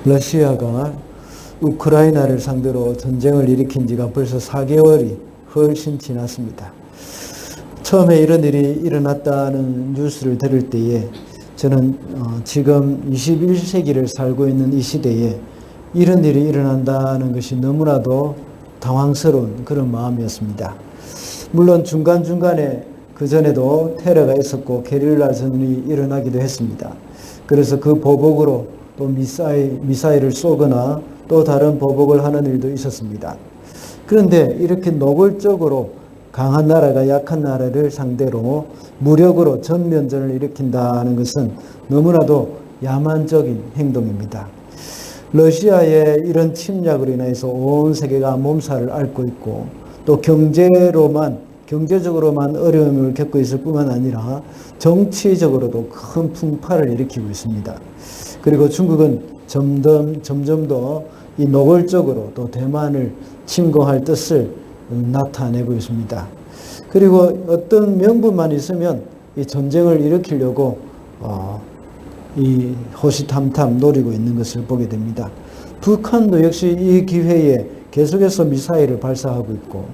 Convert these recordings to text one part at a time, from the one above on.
러시아가 우크라이나를 상대로 전쟁을 일으킨 지가 벌써 4개월이 훨씬 지났습니다. 처음에 이런 일이 일어났다는 뉴스를 들을 때에 저는 지금 21세기를 살고 있는 이 시대에 이런 일이 일어난다는 것이 너무나도 당황스러운 그런 마음이었습니다. 물론 중간중간에 그전에도 테러가 있었고 게릴라전이 일어나기도 했습니다. 그래서 그 보복으로 또 미사일을 쏘거나 또 다른 보복을 하는 일도 있었습니다. 그런데 이렇게 노골적으로 강한 나라가 약한 나라를 상대로 무력으로 전면전을 일으킨다는 것은 너무나도 야만적인 행동입니다. 러시아의 이런 침략으로 인해서 온 세계가 몸살을 앓고 있고 또 경제적으로만 어려움을 겪고 있을 뿐만 아니라 정치적으로도 큰 풍파를 일으키고 있습니다. 그리고 중국은 점점 더 이 노골적으로 또 대만을 침공할 뜻을 나타내고 있습니다. 그리고 어떤 명분만 있으면 이 전쟁을 일으키려고 이 호시탐탐 노리고 있는 것을 보게 됩니다. 북한도 역시 이 기회에 계속해서 미사일을 발사하고 있고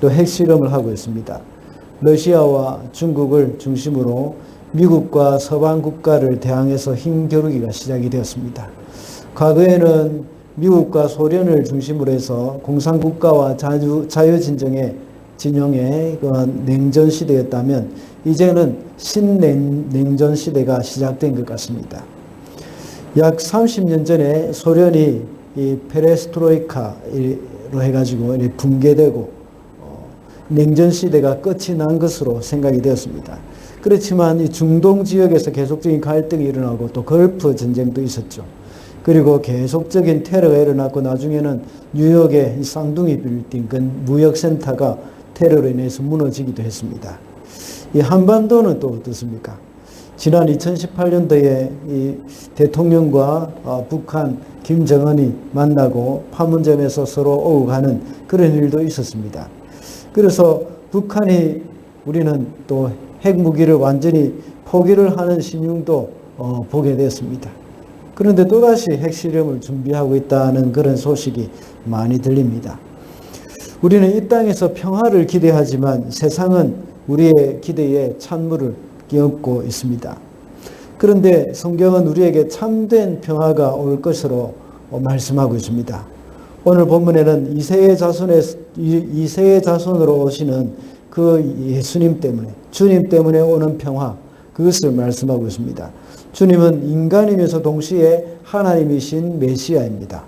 또 핵실험을 하고 있습니다. 러시아와 중국을 중심으로 미국과 서방 국가를 대항해서 힘겨루기가 시작이 되었습니다. 과거에는 미국과 소련을 중심으로 해서 공산국가와 자유진영의 냉전 시대였다면 이제는 신냉전 시대가 시작된 것 같습니다. 약 30년 전에 소련이 이 페레스트로이카로 해가지고 붕괴되고 냉전 시대가 끝이 난 것으로 생각이 되었습니다. 그렇지만 이 중동 지역에서 계속적인 갈등이 일어나고 또 걸프 전쟁도 있었죠. 그리고 계속적인 테러가 일어났고 나중에는 뉴욕의 쌍둥이 빌딩, 그 무역센터가 테러로 인해서 무너지기도 했습니다. 이 한반도는 또 어떻습니까? 지난 2018년도에 이 대통령과 북한 김정은이 만나고 판문점에서 서로 오고가는 그런 일도 있었습니다. 그래서 북한이 우리는 또 핵무기를 완전히 포기를 하는 신용도 보게 됐습니다. 그런데 또다시 핵실험을 준비하고 있다는 그런 소식이 많이 들립니다. 우리는 이 땅에서 평화를 기대하지만 세상은 우리의 기대에 찬물을 끼얹고 있습니다. 그런데 성경은 우리에게 참된 평화가 올 것으로 말씀하고 있습니다. 오늘 본문에는 이새의 자손으로 오시는 그 예수님 때문에, 주님 때문에 오는 평화, 그것을 말씀하고 있습니다. 주님은 인간이면서 동시에 하나님이신 메시아입니다.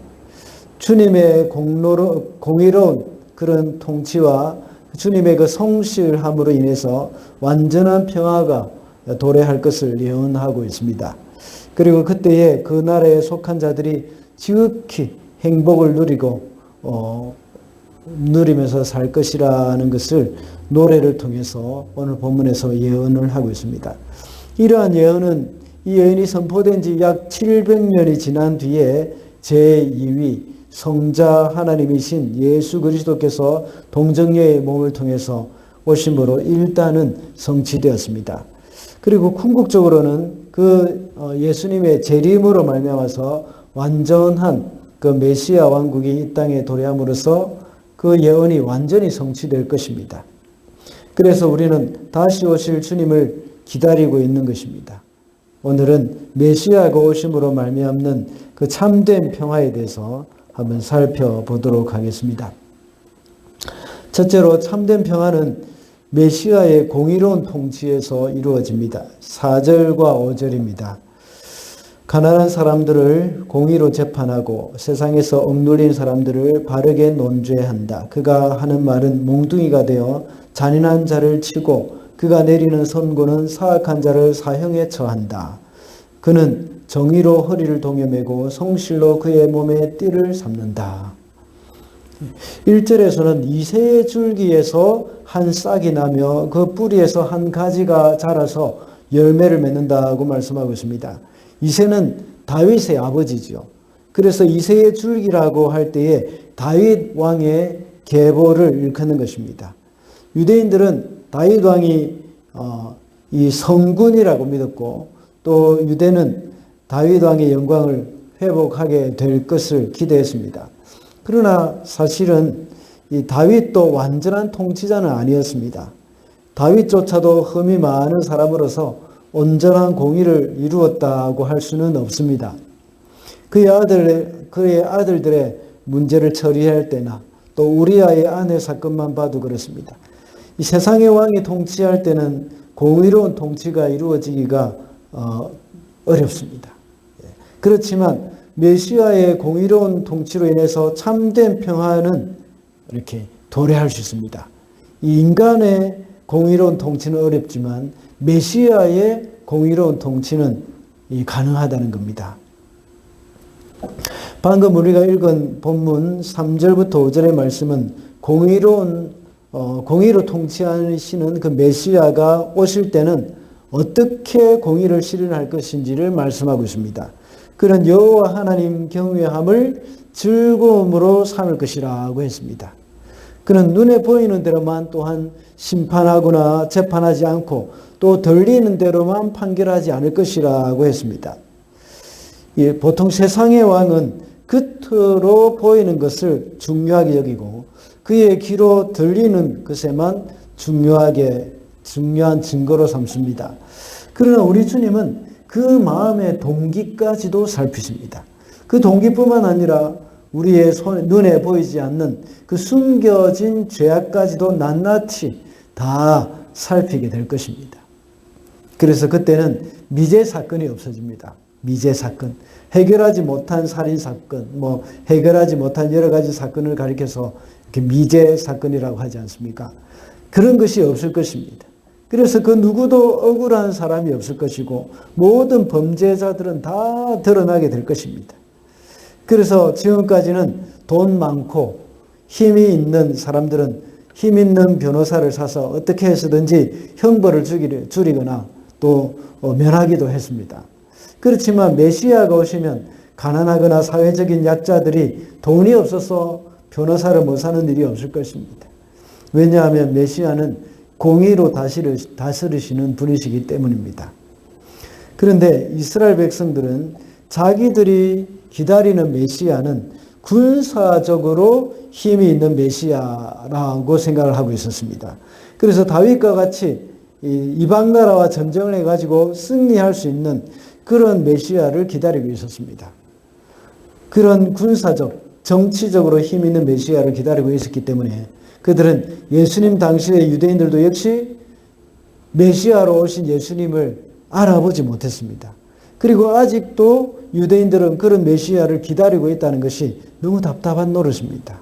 주님의 공의로운 그런 통치와 주님의 그 성실함으로 인해서 완전한 평화가 도래할 것을 예언하고 있습니다. 그리고 그때에 그 나라에 속한 자들이 지극히 행복을 누리면서 살 것이라는 것을 노래를 통해서 오늘 본문에서 예언을 하고 있습니다. 이러한 예언은 이 예언이 선포된 지 약 700년이 지난 뒤에 제2위 성자 하나님이신 예수 그리스도께서 동정녀의 몸을 통해서 오심으로 일단은 성취되었습니다. 그리고 궁극적으로는 그 예수님의 재림으로 말미암아서 완전한 그 메시아 왕국이 이 땅에 도래함으로써 그 예언이 완전히 성취될 것입니다. 그래서 우리는 다시 오실 주님을 기다리고 있는 것입니다. 오늘은 메시아가 오심으로 말미암는 그 참된 평화에 대해서 한번 살펴보도록 하겠습니다. 첫째로 참된 평화는 메시아의 공의로운 통치에서 이루어집니다. 4절과 5절입니다. 가난한 사람들을 공의로 재판하고 세상에서 억눌린 사람들을 바르게 논죄한다. 그가 하는 말은 몽둥이가 되어 잔인한 자를 치고 그가 내리는 선고는 사악한 자를 사형에 처한다. 그는 정의로 허리를 동여매고 성실로 그의 몸에 띠를 삼는다. 1절에서는 이새의 줄기에서 한 싹이 나며 그 뿌리에서 한 가지가 자라서 열매를 맺는다고 말씀하고 있습니다. 이새는 다윗의 아버지죠. 그래서 이새의 줄기라고 할 때에 다윗 왕의 계보를 일컫는 것입니다. 유대인들은 다윗 왕이 이 성군이라고 믿었고 또 유대는 다윗 왕의 영광을 회복하게 될 것을 기대했습니다. 그러나 사실은 이 다윗도 완전한 통치자는 아니었습니다. 다윗조차도 흠이 많은 사람으로서 온전한 공의를 이루었다고 할 수는 없습니다. 그의 아들들의 문제를 처리할 때나 또 우리아의 아내 사건만 봐도 그렇습니다. 이 세상의 왕이 통치할 때는 공의로운 통치가 이루어지기가 어렵습니다. 그렇지만 메시아의 공의로운 통치로 인해서 참된 평화는 이렇게 도래할 수 있습니다. 이 인간의 공의로운 통치는 어렵지만 메시아의 공의로운 통치는 가능하다는 겁니다. 방금 우리가 읽은 본문 3절부터 5절의 말씀은 공의로 통치하시는 그 메시아가 오실 때는 어떻게 공의를 실현할 것인지를 말씀하고 있습니다. 그런 여호와 하나님 경외함을 즐거움으로 삼을 것이라고 했습니다. 그는 눈에 보이는 대로만 또한 심판하거나 재판하지 않고 또 들리는 대로만 판결하지 않을 것이라고 했습니다. 보통 세상의 왕은 겉으로 보이는 것을 중요하게 여기고 그의 귀로 들리는 것에만 중요한 증거로 삼습니다. 그러나 우리 주님은 그 마음의 동기까지도 살피십니다. 그 동기뿐만 아니라 우리의 눈에 보이지 않는 그 숨겨진 죄악까지도 낱낱이 다 살피게 될 것입니다. 그래서 그때는 미제 사건이 없어집니다. 미제 사건. 해결하지 못한 살인 사건, 해결하지 못한 여러 가지 사건을 가리켜서 이렇게 미제 사건이라고 하지 않습니까? 그런 것이 없을 것입니다. 그래서 그 누구도 억울한 사람이 없을 것이고 모든 범죄자들은 다 드러나게 될 것입니다. 그래서 지금까지는 돈 많고 힘이 있는 사람들은 힘 있는 변호사를 사서 어떻게 해서든지 형벌을 줄이거나 또 면하기도 했습니다. 그렇지만 메시아가 오시면 가난하거나 사회적인 약자들이 돈이 없어서 변호사를 못 사는 일이 없을 것입니다. 왜냐하면 메시아는 공의로 다스리시는 분이시기 때문입니다. 그런데 이스라엘 백성들은 자기들이 기다리는 메시아는 군사적으로 힘이 있는 메시아라고 생각을 하고 있었습니다. 그래서 다윗과 같이 이방 나라와 전쟁을 해가지고 승리할 수 있는 그런 메시아를 기다리고 있었습니다. 그런 군사적, 정치적으로 힘 있는 메시아를 기다리고 있었기 때문에 그들은 예수님 당시의 유대인들도 역시 메시아로 오신 예수님을 알아보지 못했습니다. 그리고 아직도 유대인들은 그런 메시아를 기다리고 있다는 것이 너무 답답한 노릇입니다.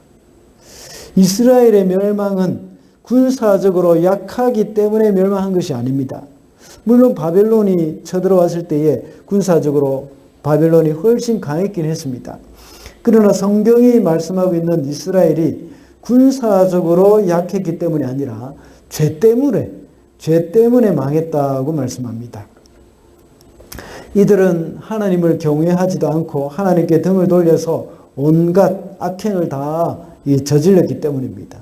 이스라엘의 멸망은 군사적으로 약하기 때문에 멸망한 것이 아닙니다. 물론 바벨론이 쳐들어왔을 때에 군사적으로 바벨론이 훨씬 강했긴 했습니다. 그러나 성경이 말씀하고 있는 이스라엘이 군사적으로 약했기 때문이 아니라 죄 때문에 망했다고 말씀합니다. 이들은 하나님을 경외하지도 않고 하나님께 등을 돌려서 온갖 악행을 다 저질렀기 때문입니다.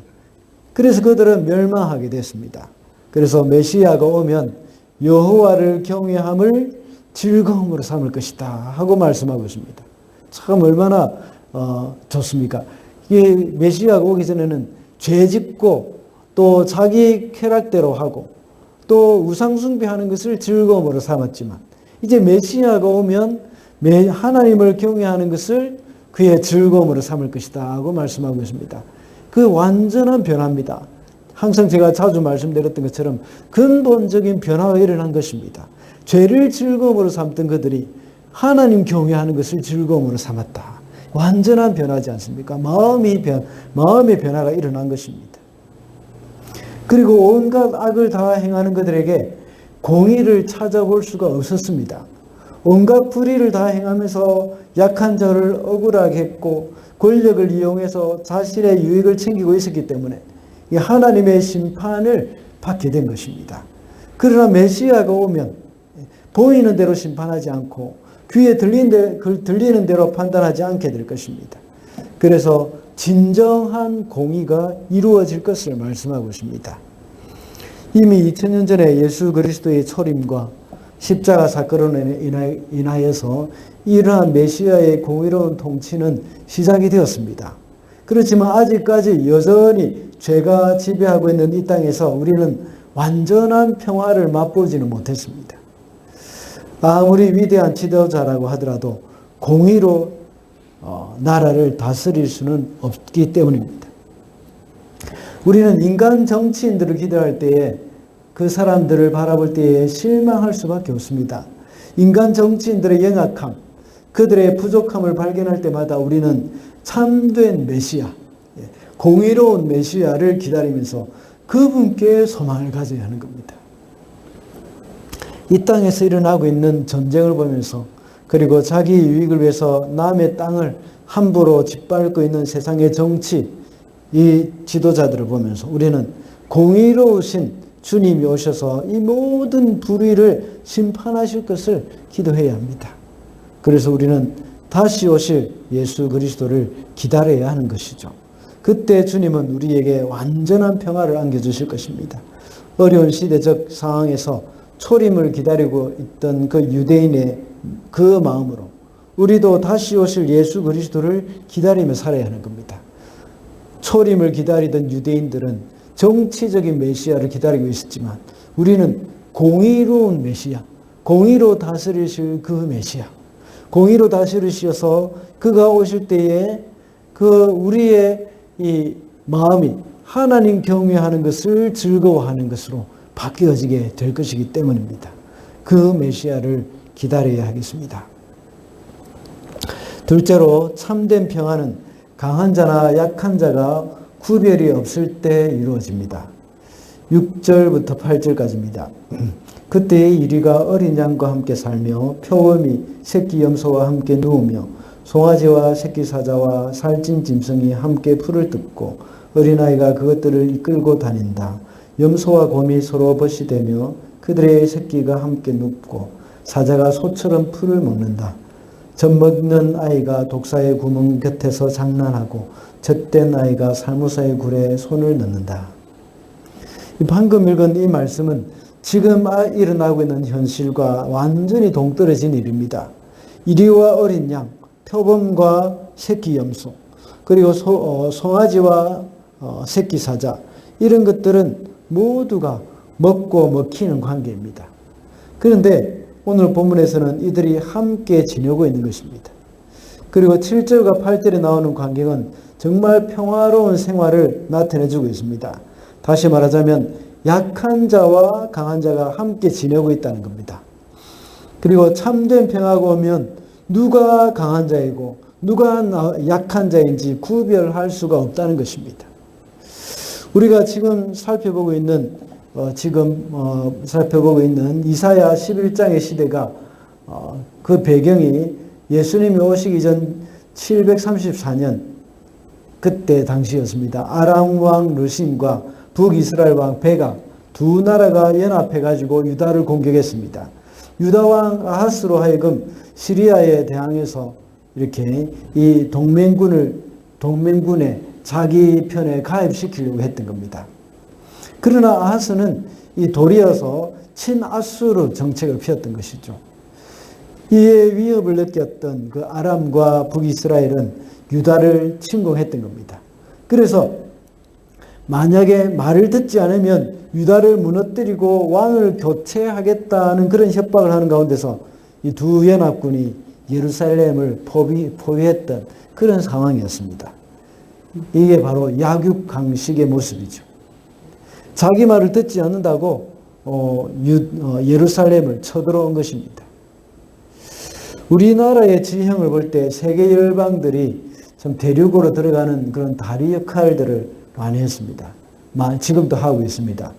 그래서 그들은 멸망하게 됐습니다. 그래서 메시아가 오면 여호와를 경외함을 즐거움으로 삼을 것이다 하고 말씀하고 있습니다. 참 얼마나 좋습니까? 이 메시아가 오기 전에는 죄 짓고 또 자기 쾌락대로 하고 또 우상숭배하는 것을 즐거움으로 삼았지만 이제 메시아가 오면 하나님을 경외하는 것을 그의 즐거움으로 삼을 것이다 하고 말씀하고 있습니다. 그 완전한 변화입니다. 항상 제가 자주 말씀드렸던 것처럼 근본적인 변화가 일어난 것입니다. 죄를 즐거움으로 삼던 그들이 하나님 경외하는 것을 즐거움으로 삼았다. 완전한 변화지 않습니까? 마음의 변화가 일어난 것입니다. 그리고 온갖 악을 다 행하는 그들에게 공의를 찾아볼 수가 없었습니다. 온갖 불의를 다 행하면서 약한 자를 억울하게 했고 권력을 이용해서 자신의 유익을 챙기고 있었기 때문에 하나님의 심판을 받게 된 것입니다. 그러나 메시아가 오면 보이는 대로 심판하지 않고 귀에 들리는 대로 판단하지 않게 될 것입니다. 그래서 진정한 공의가 이루어질 것을 말씀하고 있습니다. 이미 2000년 전에 예수 그리스도의 초림과 십자가 사건으로 인하여서 이러한 메시아의 공의로운 통치는 시작이 되었습니다. 그렇지만 아직까지 여전히 죄가 지배하고 있는 이 땅에서 우리는 완전한 평화를 맛보지는 못했습니다. 아무리 위대한 지도자라고 하더라도 공의로 나라를 다스릴 수는 없기 때문입니다. 우리는 인간 정치인들을 기대할 때에 그 사람들을 바라볼 때에 실망할 수밖에 없습니다. 인간 정치인들의 영악함, 그들의 부족함을 발견할 때마다 우리는 참된 메시아, 공의로운 메시아를 기다리면서 그분께 소망을 가져야 하는 겁니다. 이 땅에서 일어나고 있는 전쟁을 보면서, 그리고 자기 유익을 위해서 남의 땅을 함부로 짓밟고 있는 세상의 정치, 이 지도자들을 보면서 우리는 공의로우신 주님이 오셔서 이 모든 불의를 심판하실 것을 기도해야 합니다. 그래서 우리는 다시 오실 예수 그리스도를 기다려야 하는 것이죠. 그때 주님은 우리에게 완전한 평화를 안겨주실 것입니다. 어려운 시대적 상황에서 초림을 기다리고 있던 그 유대인의 그 마음으로 우리도 다시 오실 예수 그리스도를 기다리며 살아야 하는 겁니다. 초림을 기다리던 유대인들은 정치적인 메시아를 기다리고 있었지만 우리는 공의로운 메시아, 공의로 다스리실 그 메시아, 공의로 다스리셔서 그가 오실 때에 그 우리의 이 마음이 하나님 경외하는 것을 즐거워하는 것으로 바뀌어지게 될 것이기 때문입니다. 그 메시아를 기다려야 하겠습니다. 둘째로 참된 평화는 강한 자나 약한 자가 구별이 없을 때 이루어집니다. 6절부터 8절까지입니다. 그때의 이리가 어린 양과 함께 살며 표범이 새끼 염소와 함께 누우며 송아지와 새끼 사자와 살찐 짐승이 함께 풀을 뜯고 어린아이가 그것들을 이끌고 다닌다. 염소와 곰이 서로 벗이되며 그들의 새끼가 함께 눕고 사자가 소처럼 풀을 먹는다. 젖먹는 아이가 독사의 구멍 곁에서 장난하고 젖된 아이가 살무사의 굴에 손을 넣는다. 방금 읽은 이 말씀은 지금 일어나고 있는 현실과 완전히 동떨어진 일입니다. 이리와 어린 양, 표범과 새끼 염소, 그리고 송아지와 새끼 사자, 이런 것들은 모두가 먹고 먹히는 관계입니다. 그런데 오늘 본문에서는 이들이 함께 지내고 있는 것입니다. 그리고 7절과 8절에 나오는 광경은 정말 평화로운 생활을 나타내주고 있습니다. 다시 말하자면 약한 자와 강한 자가 함께 지내고 있다는 겁니다. 그리고 참된 평화가 오면 누가 강한 자이고 누가 약한 자인지 구별할 수가 없다는 것입니다. 우리가 지금 살펴보고 있는 이사야 11장의 시대가 그 배경이 예수님이 오시기 전 734년 그때 당시였습니다. 아람 왕 르신과 북이스라엘 왕 베가 두 나라가 연합해 가지고 유다를 공격했습니다. 유다 왕 아하스로 하여금 시리아에 대항해서 이렇게 이 동맹군에 자기 편에 가입시키려고 했던 겁니다. 그러나 아하스는 이 도리어서 친아수르 정책을 피웠던 것이죠. 이에 위협을 느꼈던 그 아람과 북이스라엘은 유다를 침공했던 겁니다. 그래서 만약에 말을 듣지 않으면 유다를 무너뜨리고 왕을 교체하겠다는 그런 협박을 하는 가운데서 이 두 연합군이 예루살렘을 포위했던 그런 상황이었습니다. 이게 바로 약육강식의 모습이죠. 자기 말을 듣지 않는다고 예루살렘을 쳐들어온 것입니다. 우리나라의 지형을 볼 때 세계 열방들이 좀 대륙으로 들어가는 그런 다리 역할들을 많이 했습니다. 지금도 하고 있습니다.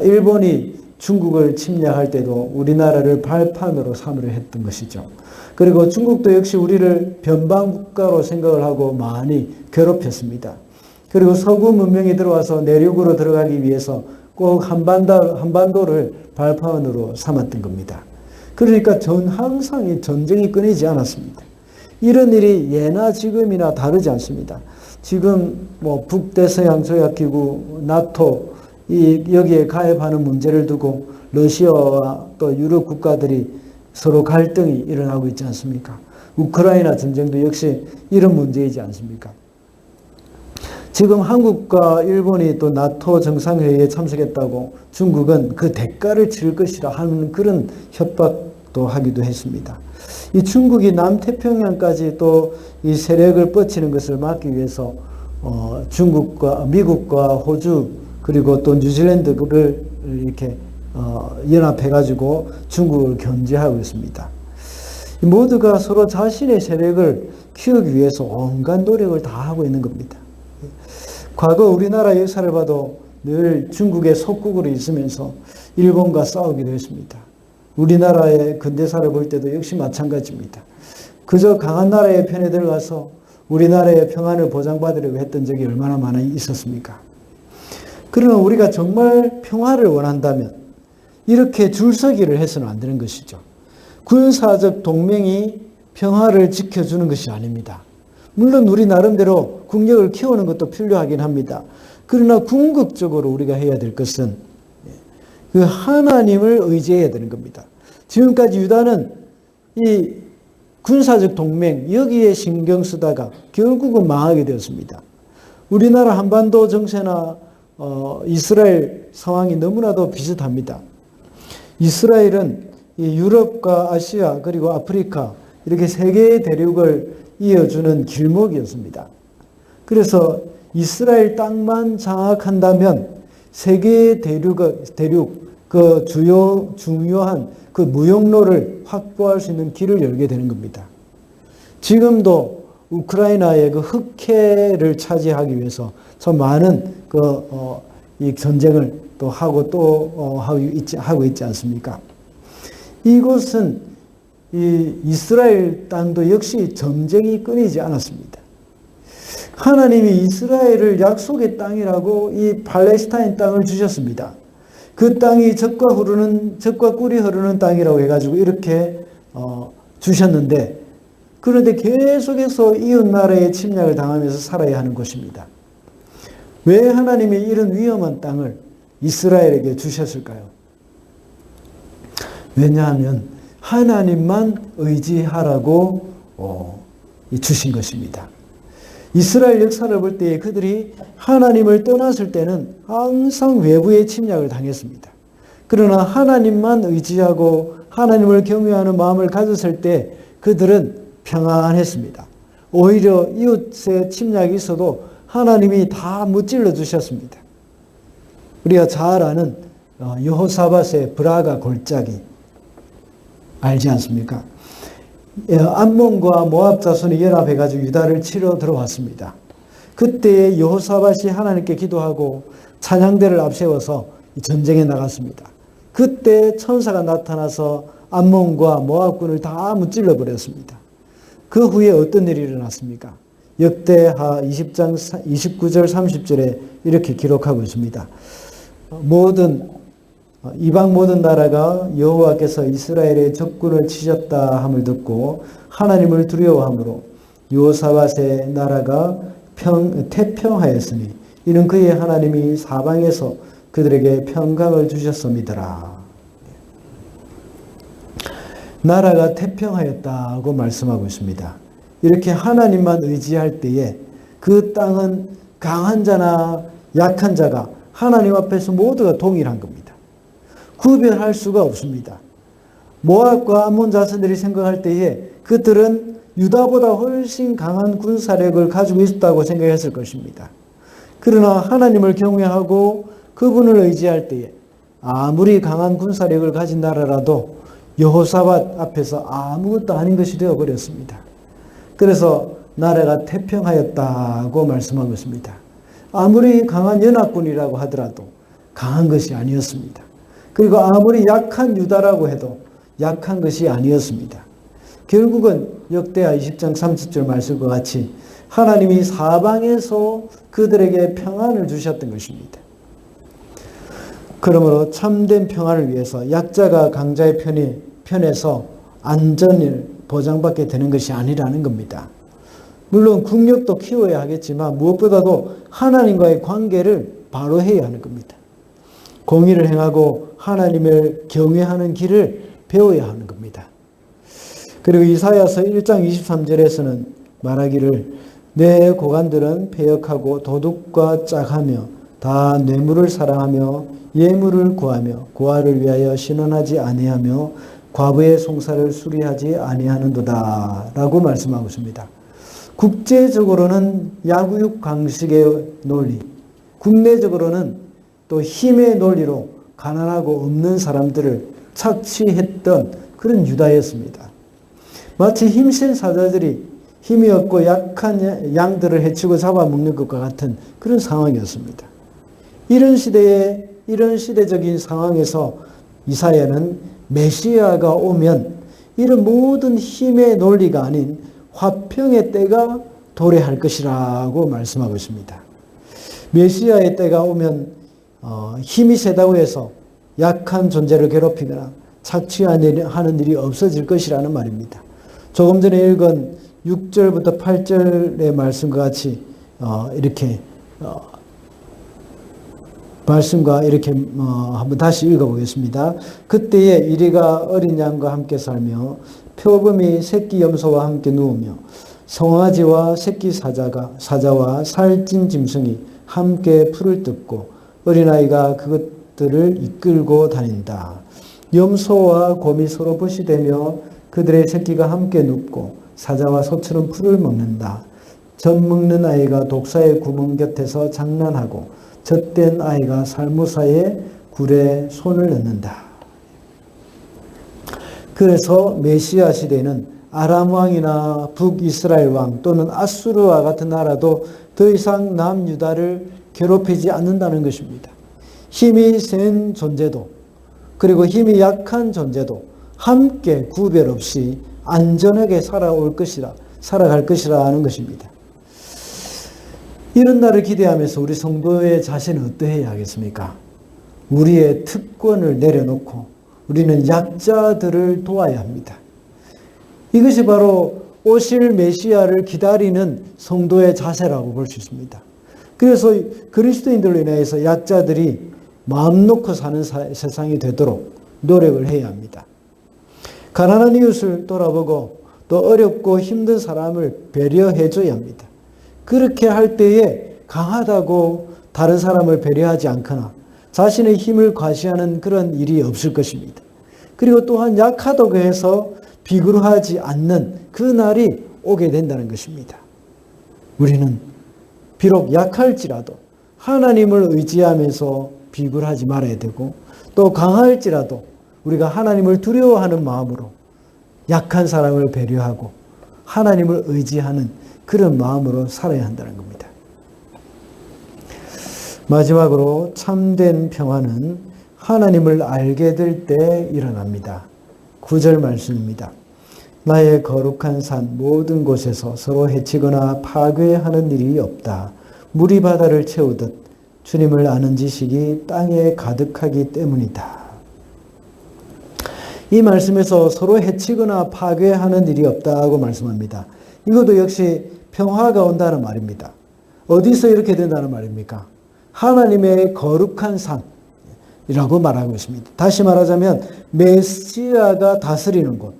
일본이 중국을 침략할 때도 우리나라를 발판으로 삼으려 했던 것이죠. 그리고 중국도 역시 우리를 변방국가로 생각을 하고 많이 괴롭혔습니다. 그리고 서구 문명이 들어와서 내륙으로 들어가기 위해서 꼭 한반도를 발판으로 삼았던 겁니다. 그러니까 항상 이 전쟁이 끊이지 않았습니다. 이런 일이 예나 지금이나 다르지 않습니다. 지금 북대서양 조약기구 나토 여기에 가입하는 문제를 두고 러시아와 또 유럽 국가들이 서로 갈등이 일어나고 있지 않습니까? 우크라이나 전쟁도 역시 이런 문제이지 않습니까? 지금 한국과 일본이 또 나토 정상회의에 참석했다고 중국은 그 대가를 치를 것이라 하는 그런 협박도 하기도 했습니다. 이 중국이 남태평양까지 또 이 세력을 뻗치는 것을 막기 위해서 중국과 미국과 호주 그리고 또 뉴질랜드를 이렇게 연합해가지고 중국을 견제하고 있습니다. 모두가 서로 자신의 세력을 키우기 위해서 온갖 노력을 다 하고 있는 겁니다. 과거 우리나라 역사를 봐도 늘 중국의 속국으로 있으면서 일본과 싸우기도 했습니다. 우리나라의 근대사를 볼 때도 역시 마찬가지입니다. 그저 강한 나라의 편에 들어가서 우리나라의 평안을 보장받으려고 했던 적이 얼마나 많이 있었습니까? 그러나 우리가 정말 평화를 원한다면 이렇게 줄서기를 해서는 안 되는 것이죠. 군사적 동맹이 평화를 지켜주는 것이 아닙니다. 물론 우리 나름대로 국력을 키우는 것도 필요하긴 합니다. 그러나 궁극적으로 우리가 해야 될 것은 그 하나님을 의지해야 되는 겁니다. 지금까지 유다는 이 군사적 동맹 여기에 신경 쓰다가 결국은 망하게 되었습니다. 우리나라 한반도 정세나 이스라엘 상황이 너무나도 비슷합니다. 이스라엘은 이 유럽과 아시아 그리고 아프리카 이렇게 세 개의 대륙을 이어주는 길목이었습니다. 그래서 이스라엘 땅만 장악한다면 세 개의 대륙 그 중요한 그 무역로를 확보할 수 있는 길을 열게 되는 겁니다. 지금도 우크라이나의 그 흑해를 차지하기 위해서 참 많은 이 전쟁을 또 하고 있지 않습니까? 이곳은 이 이스라엘 땅도 역시 전쟁이 끊이지 않았습니다. 하나님이 이스라엘을 약속의 땅이라고 이 팔레스타인 땅을 주셨습니다. 그 땅이 젖과 꿀이 흐르는 땅이라고 해가지고 이렇게 주셨는데 그런데 계속해서 이웃 나라의 침략을 당하면서 살아야 하는 곳입니다. 왜 하나님이 이런 위험한 땅을 이스라엘에게 주셨을까요? 왜냐하면 하나님만 의지하라고 주신 것입니다. 이스라엘 역사를 볼 때 그들이 하나님을 떠났을 때는 항상 외부의 침략을 당했습니다. 그러나 하나님만 의지하고 하나님을 경외하는 마음을 가졌을 때 그들은 평안했습니다. 오히려 이웃의 침략이 있어도 하나님이 다 무찔러 주셨습니다. 우리가 잘 아는 여호사밧의 브라가 골짜기 알지 않습니까? 암몬과 모압 자손이 연합해가지고 유다를 치러 들어왔습니다. 그때에 여호사밧이 하나님께 기도하고 찬양대를 앞세워서 전쟁에 나갔습니다. 그때 천사가 나타나서 암몬과 모압군을 다 무찔러 버렸습니다. 그 후에 어떤 일이 일어났습니까? 역대하 20장 29절 30절에 이렇게 기록하고 있습니다. 이방 모든 나라가 여호와께서 이스라엘의 적군을 치셨다 함을 듣고 하나님을 두려워함으로 여호사밧의 나라가 태평하였으니 이는 그의 하나님이 사방에서 그들에게 평강을 주셨음이더라. 나라가 태평하였다고 말씀하고 있습니다. 이렇게 하나님만 의지할 때에 그 땅은 강한 자나 약한 자가 하나님 앞에서 모두가 동일한 겁니다. 구별할 수가 없습니다. 모압과 암몬 자손들이 생각할 때에 그들은 유다보다 훨씬 강한 군사력을 가지고 있다고 생각했을 것입니다. 그러나 하나님을 경외하고 그분을 의지할 때에 아무리 강한 군사력을 가진 나라라도 여호사밧 앞에서 아무것도 아닌 것이 되어버렸습니다. 그래서 나라가 태평하였다고 말씀하고 있습니다. 아무리 강한 연합군이라고 하더라도 강한 것이 아니었습니다. 그리고 아무리 약한 유다라고 해도 약한 것이 아니었습니다. 결국은 역대하 20장 30절 말씀과 같이 하나님이 사방에서 그들에게 평안을 주셨던 것입니다. 그러므로 참된 평안을 위해서 약자가 강자의 편에서 안전을 보장받게 되는 것이 아니라는 겁니다. 물론 국력도 키워야 하겠지만 무엇보다도 하나님과의 관계를 바로 해야 하는 겁니다. 공의를 행하고 하나님을 경외하는 길을 배워야 하는 겁니다. 그리고 이사야서 1장 23절에서는 말하기를 내 고관들은 패역하고 도둑과 짝하며 다 뇌물을 사랑하며 예물을 구하며 고아를 위하여 신원하지 아니하며 과부의 송사를 수리하지 아니하는도다 라고 말씀하고 있습니다. 국제적으로는 야구육 강식의 논리, 국내적으로는 또 힘의 논리로 가난하고 없는 사람들을 착취했던 그런 유다였습니다. 마치 힘센 사자들이 힘이 없고 약한 양들을 해치고 잡아먹는 것과 같은 그런 상황이었습니다. 이런 시대적인 상황에서 이사야는 메시아가 오면 이런 모든 힘의 논리가 아닌 화평의 때가 도래할 것이라고 말씀하고 있습니다. 메시아의 때가 오면 힘이 세다고 해서 약한 존재를 괴롭히거나 착취하는 일이 없어질 것이라는 말입니다. 조금 전에 읽은 6절부터 8절의 말씀과 같이 이렇게 말씀과 이렇게 한번 다시 읽어보겠습니다. 그때에 이리가 어린 양과 함께 살며 표범이 새끼 염소와 함께 누우며 송아지와 새끼 사자와 살찐 짐승이 함께 풀을 뜯고 어린아이가 그것들을 이끌고 다닌다. 염소와 곰이 서로 부시되며 그들의 새끼가 함께 눕고 사자와 소처럼 풀을 먹는다. 젖 먹는 아이가 독사의 구멍 곁에서 장난하고 젖된 아이가 살무사의 굴에 손을 넣는다. 그래서 메시아 시대에는 아람 왕이나 북이스라엘 왕 또는 아수르와 같은 나라도 더 이상 남유다를 괴롭히지 않는다는 것입니다. 힘이 센 존재도 그리고 힘이 약한 존재도 함께 구별 없이 안전하게 살아갈 것이라 하는 것입니다. 이런 날을 기대하면서 우리 성도의 자신은 어떠해야 하겠습니까? 우리의 특권을 내려놓고 우리는 약자들을 도와야 합니다. 이것이 바로 오실 메시아를 기다리는 성도의 자세라고 볼 수 있습니다. 그래서 그리스도인들로 인해서 약자들이 마음 놓고 사는 세상이 되도록 노력을 해야 합니다. 가난한 이웃을 돌아보고 또 어렵고 힘든 사람을 배려해 줘야 합니다. 그렇게 할 때에 강하다고 다른 사람을 배려하지 않거나 자신의 힘을 과시하는 그런 일이 없을 것입니다. 그리고 또한 약하다고 해서 비굴하지 않는 그 날이 오게 된다는 것입니다. 우리는 비록 약할지라도 하나님을 의지하면서 비굴하지 말아야 되고 또 강할지라도 우리가 하나님을 두려워하는 마음으로 약한 사람을 배려하고 하나님을 의지하는 그런 마음으로 살아야 한다는 겁니다. 마지막으로 참된 평화는 하나님을 알게 될 때 일어납니다. 9절 말씀입니다. 나의 거룩한 산 모든 곳에서 서로 해치거나 파괴하는 일이 없다. 물이 바다를 채우듯 주님을 아는 지식이 땅에 가득하기 때문이다. 이 말씀에서 서로 해치거나 파괴하는 일이 없다고 말씀합니다. 이것도 역시 평화가 온다는 말입니다. 어디서 이렇게 된다는 말입니까? 하나님의 거룩한 산이라고 말하고 있습니다. 다시 말하자면 메시아가 다스리는 곳.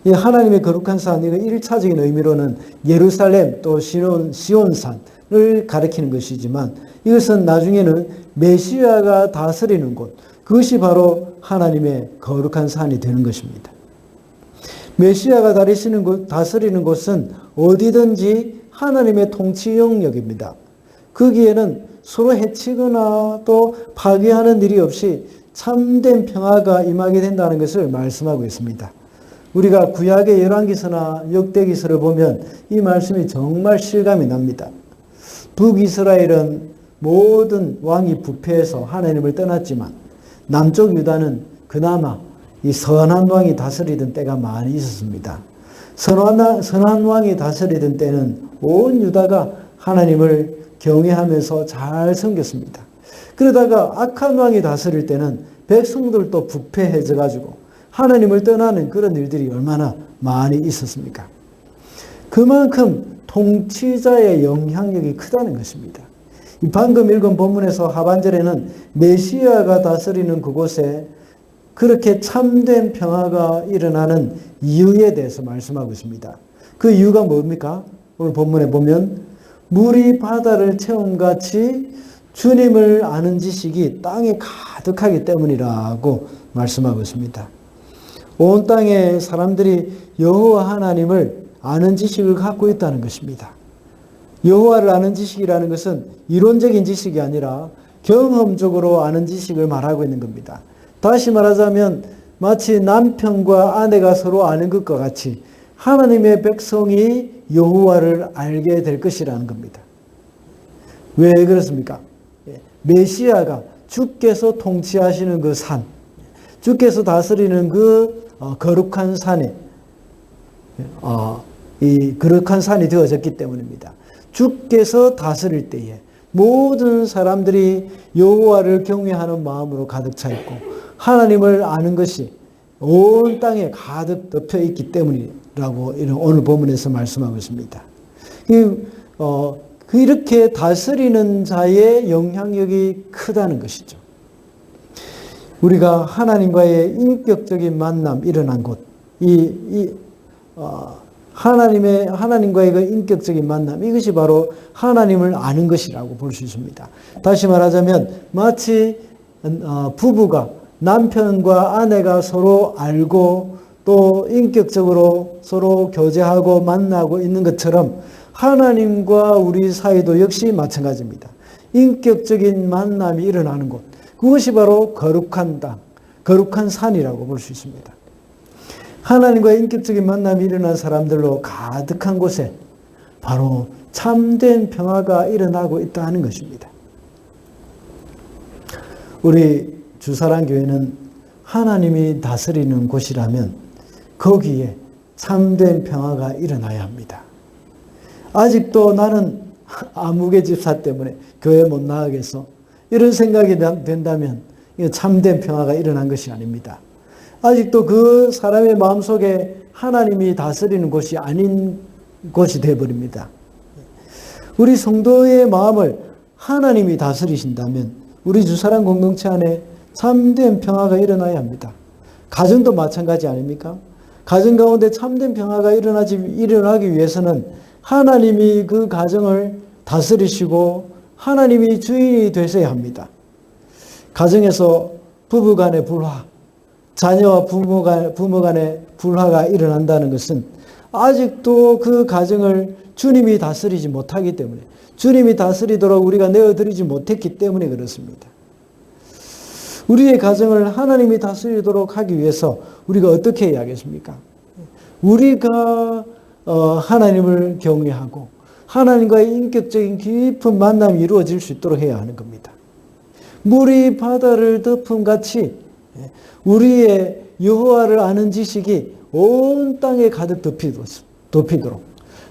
이 하나님의 거룩한 산, 이거 1차적인 의미로는 예루살렘 또 시온산을 가리키는 것이지만 이것은 나중에는 메시아가 다스리는 곳, 그것이 바로 하나님의 거룩한 산이 되는 것입니다. 메시아가 다스리는 곳은 어디든지 하나님의 통치 영역입니다. 거기에는 서로 해치거나 또 파괴하는 일이 없이 참된 평화가 임하게 된다는 것을 말씀하고 있습니다. 우리가 구약의 열왕기서나 역대기서를 보면 이 말씀이 정말 실감이 납니다. 북이스라엘은 모든 왕이 부패해서 하나님을 떠났지만 남쪽 유다는 그나마 이 선한 왕이 다스리던 때가 많이 있었습니다. 선한 왕이 다스리던 때는 온 유다가 하나님을 경외하면서 잘 섬겼습니다. 그러다가 악한 왕이 다스릴 때는 백성들도 부패해져 가지고 하나님을 떠나는 그런 일들이 얼마나 많이 있었습니까? 그만큼 통치자의 영향력이 크다는 것입니다. 방금 읽은 본문에서 하반절에는 메시아가 다스리는 그곳에 그렇게 참된 평화가 일어나는 이유에 대해서 말씀하고 있습니다. 그 이유가 뭡니까? 오늘 본문에 보면 물이 바다를 채움같이 주님을 아는 지식이 땅에 가득하기 때문이라고 말씀하고 있습니다. 온 땅의 사람들이 여호와 하나님을 아는 지식을 갖고 있다는 것입니다. 여호와를 아는 지식이라는 것은 이론적인 지식이 아니라 경험적으로 아는 지식을 말하고 있는 겁니다. 다시 말하자면 마치 남편과 아내가 서로 아는 것과 같이 하나님의 백성이 여호와를 알게 될 것이라는 겁니다. 왜 그렇습니까? 메시아가 주께서 통치하시는 그 산, 주께서 다스리는 그 거룩한 산에 이 거룩한 산이 되어졌기 때문입니다. 주께서 다스릴 때에 모든 사람들이 여호와를 경외하는 마음으로 가득 차 있고 하나님을 아는 것이 온 땅에 가득 덮여 있기 때문이라고 오늘 본문에서 말씀하고 있습니다. 이렇게 다스리는 자의 영향력이 크다는 것이죠. 우리가 하나님과의 인격적인 만남 일어난 곳, 하나님과의 그 인격적인 만남, 이것이 바로 하나님을 아는 것이라고 볼 수 있습니다. 다시 말하자면 마치 부부가 남편과 아내가 서로 알고 또 인격적으로 서로 교제하고 만나고 있는 것처럼 하나님과 우리 사이도 역시 마찬가지입니다. 인격적인 만남이 일어나는 곳, 그것이 바로 거룩한 땅, 거룩한 산이라고 볼 수 있습니다. 하나님과의 인격적인 만남이 일어난 사람들로 가득한 곳에 바로 참된 평화가 일어나고 있다는 것입니다. 우리 주사랑교회는 하나님이 다스리는 곳이라면 거기에 참된 평화가 일어나야 합니다. 아직도 나는 아무개 집사 때문에 교회 못 나가겠어, 이런 생각이 된다면 참된 평화가 일어난 것이 아닙니다. 아직도 그 사람의 마음속에 하나님이 다스리는 곳이 아닌 곳이 되어버립니다. 우리 성도의 마음을 하나님이 다스리신다면 우리 주사랑 공동체 안에 참된 평화가 일어나야 합니다. 가정도 마찬가지 아닙니까? 가정 가운데 참된 평화가 일어나기 위해서는 하나님이 그 가정을 다스리시고 하나님이 주인이 되셔야 합니다. 가정에서 부부 간의 불화, 자녀와 부모 간의 불화가 일어난다는 것은 아직도 그 가정을 주님이 다스리지 못하기 때문에, 주님이 다스리도록 우리가 내어드리지 못했기 때문에 그렇습니다. 우리의 가정을 하나님이 다스리도록 하기 위해서 우리가 어떻게 해야겠습니까? 우리가 하나님을 경외하고 하나님과의 인격적인 깊은 만남이 이루어질 수 있도록 해야 하는 겁니다. 물이 바다를 덮음같이 우리의 여호와를 아는 지식이 온 땅에 가득 덮이도록,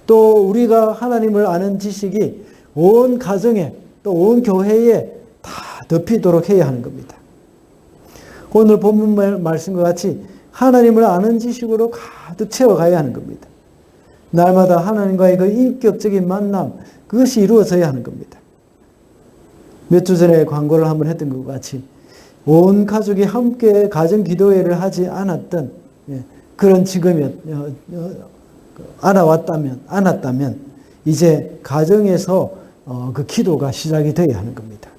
또 우리가 하나님을 아는 지식이 온 가정에 또 온 교회에 다 덮이도록 해야 하는 겁니다. 오늘 본문 말씀과 같이 하나님을 아는 지식으로 가득 채워가야 하는 겁니다. 날마다 하나님과의 그 인격적인 만남, 그것이 이루어져야 하는 겁니다. 몇 주 전에 광고를 한번 했던 것 같이 온 가족이 함께 가정 기도회를 하지 않았던 그런 지금이 않았다면 이제 가정에서 그 기도가 시작이 되어야 하는 겁니다.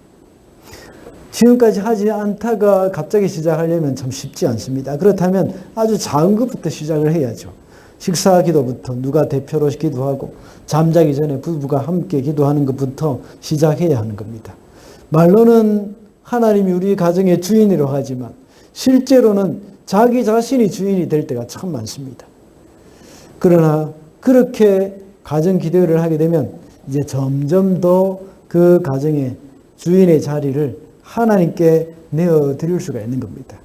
지금까지 하지 않다가 갑자기 시작하려면 참 쉽지 않습니다. 그렇다면 아주 작은 것부터 시작을 해야죠. 식사 기도부터 누가 대표로 기도하고 잠자기 전에 부부가 함께 기도하는 것부터 시작해야 하는 겁니다. 말로는 하나님이 우리 가정의 주인이라고 하지만 실제로는 자기 자신이 주인이 될 때가 참 많습니다. 그러나 그렇게 가정 기도를 하게 되면 이제 점점 더 그 가정의 주인의 자리를 하나님께 내어드릴 수가 있는 겁니다.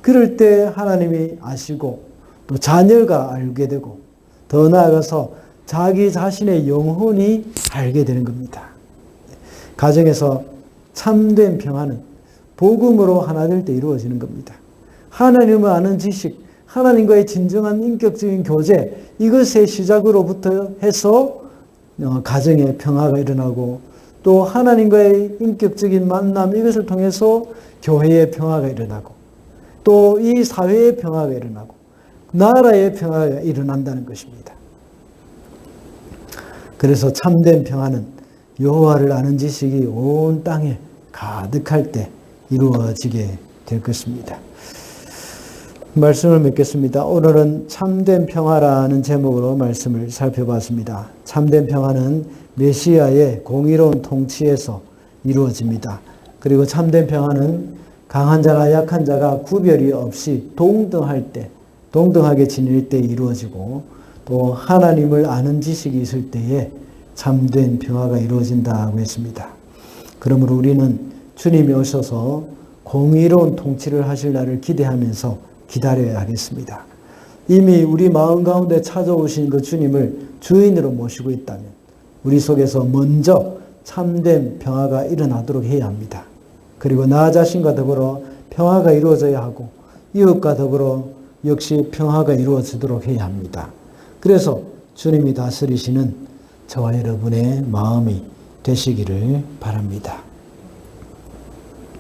그럴 때 하나님이 아시고 또 자녀가 알게 되고 더 나아가서 자기 자신의 영혼이 알게 되는 겁니다. 가정에서 참된 평화는 복음으로 하나 될 때 이루어지는 겁니다. 하나님을 아는 지식, 하나님과의 진정한 인격적인 교제, 이것의 시작으로부터 해서 가정의 평화가 일어나고 또 하나님과의 인격적인 만남, 이것을 통해서 교회의 평화가 일어나고 또 이 사회의 평화가 일어나고 나라의 평화가 일어난다는 것입니다. 그래서 참된 평화는 여호와를 아는 지식이 온 땅에 가득할 때 이루어지게 될 것입니다. 말씀을 맺겠습니다. 오늘은 참된 평화라는 제목으로 말씀을 살펴봤습니다. 참된 평화는 메시아의 공의로운 통치에서 이루어집니다. 그리고 참된 평화는 강한 자가 약한 자가 구별이 없이 동등하게 지낼 때 이루어지고 또 하나님을 아는 지식이 있을 때에 참된 평화가 이루어진다고 했습니다. 그러므로 우리는 주님이 오셔서 공의로운 통치를 하실 날을 기대하면서 기다려야 하겠습니다. 이미 우리 마음 가운데 찾아오신 그 주님을 주인으로 모시고 있다면 우리 속에서 먼저 참된 평화가 일어나도록 해야 합니다. 그리고 나 자신과 더불어 평화가 이루어져야 하고 이웃과 더불어 역시 평화가 이루어지도록 해야 합니다. 그래서 주님이 다스리시는 저와 여러분의 마음이 되시기를 바랍니다.